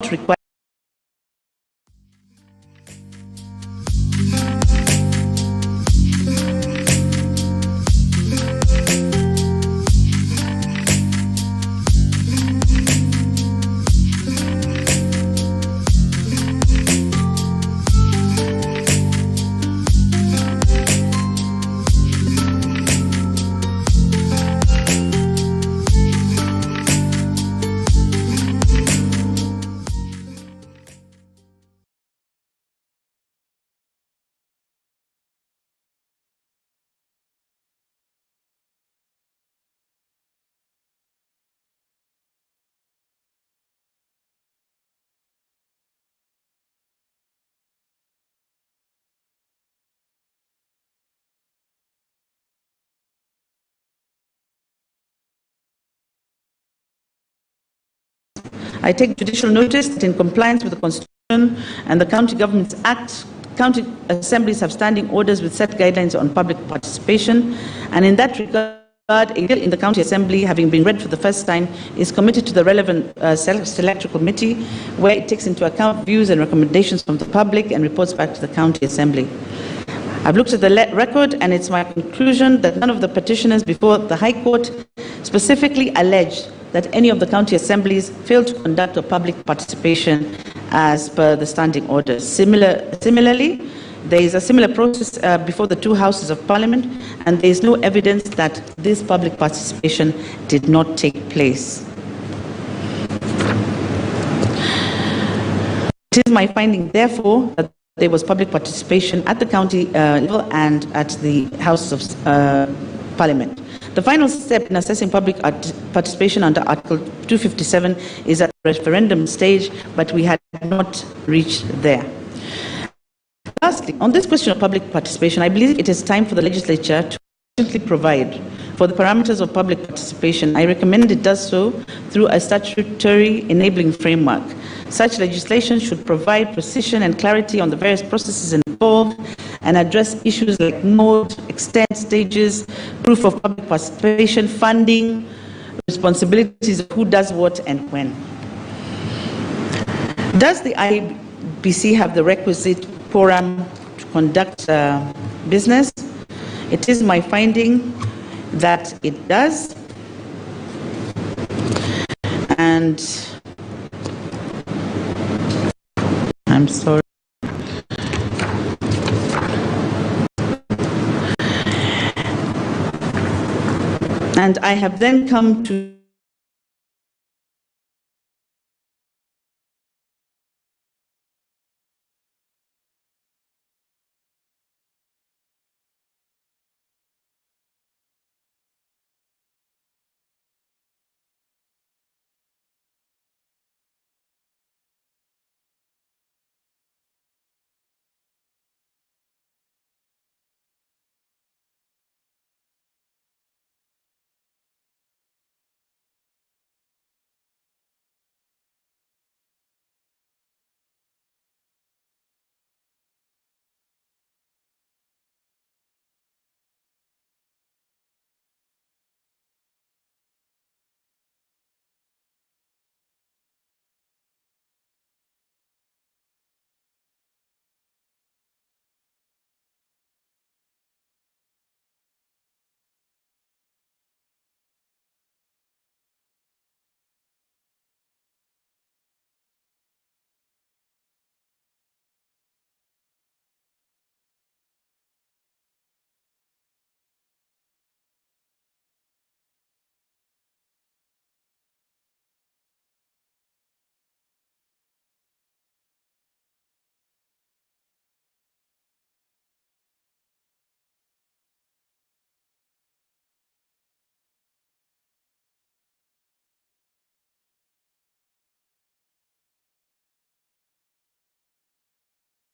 require I take judicial notice that in compliance with the Constitution and the County Governments Act, county assemblies have standing orders with set guidelines on public participation, and in that regard, a bill in the County Assembly, having been read for the first time, is committed to the relevant select committee, where it takes into account views and recommendations from the public and reports back to the County Assembly. I've looked at the record, and it's my conclusion that none of the petitioners before the High Court specifically alleged that any of the county assemblies failed to conduct a public participation as per the standing orders. Similarly, there is a similar process before the two houses of parliament, and there is no evidence that this public participation did not take place. It is my finding, therefore, that there was public participation at the county level and at the House of Parliament. The final step in assessing public participation under Article 257 is at the referendum stage, but we had not reached there. Lastly, on this question of public participation, I believe it is time for the legislature to urgently provide for the parameters of public participation. I recommend it does so through a statutory enabling framework. Such legislation should provide precision and clarity on the various processes involved and address issues like mode, extent, stages, proof of public participation, funding, responsibilities of who does what and when. Does the IBC have the requisite quorum to conduct business? It is my finding that it does. And I'm sorry. And I have then come to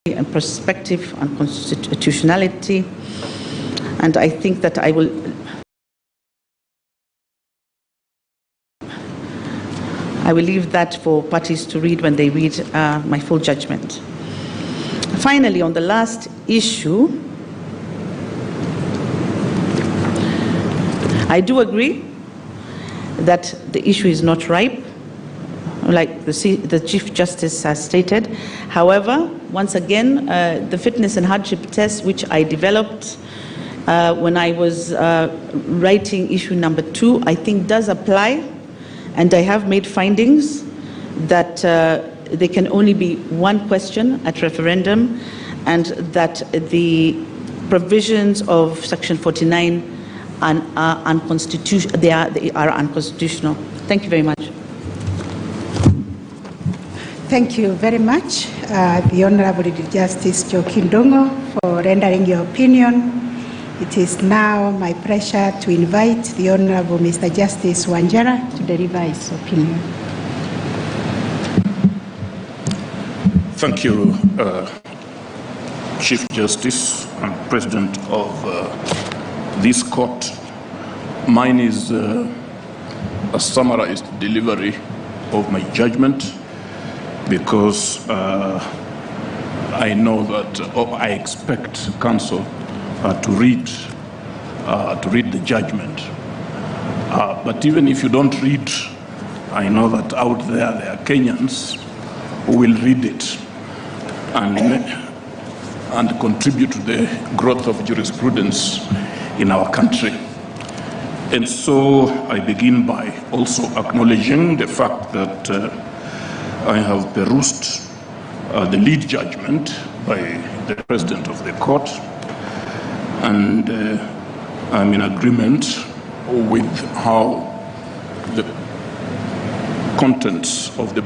and perspective on constitutionality, and I think that I will leave that for parties to read when they read my full judgment. Finally, on the last issue, I do agree that the issue is not ripe like the Chief Justice has stated. However, once again, the fitness and hardship test, which I developed when I was writing issue number 2, I think does apply, and I have made findings that there can only be one question at referendum, and that the provisions of Section 49 are unconstitutional. They are unconstitutional. Thank you very much. Thank you very much, the Honorable Justice Joaquin Dongo, for rendering your opinion. It is now my pleasure to invite the Honorable Mr. Justice Wanjara to deliver his opinion. Thank you, Chief Justice and President of this court. Mine is a summarized delivery of my judgment, because I know that, I expect counsel to read the judgment. But even if you don't read, I know that out there are Kenyans who will read it and contribute to the growth of jurisprudence in our country. And so I begin by also acknowledging the fact that I have perused the lead judgment by the President of the court, and I'm in agreement with how the contents of the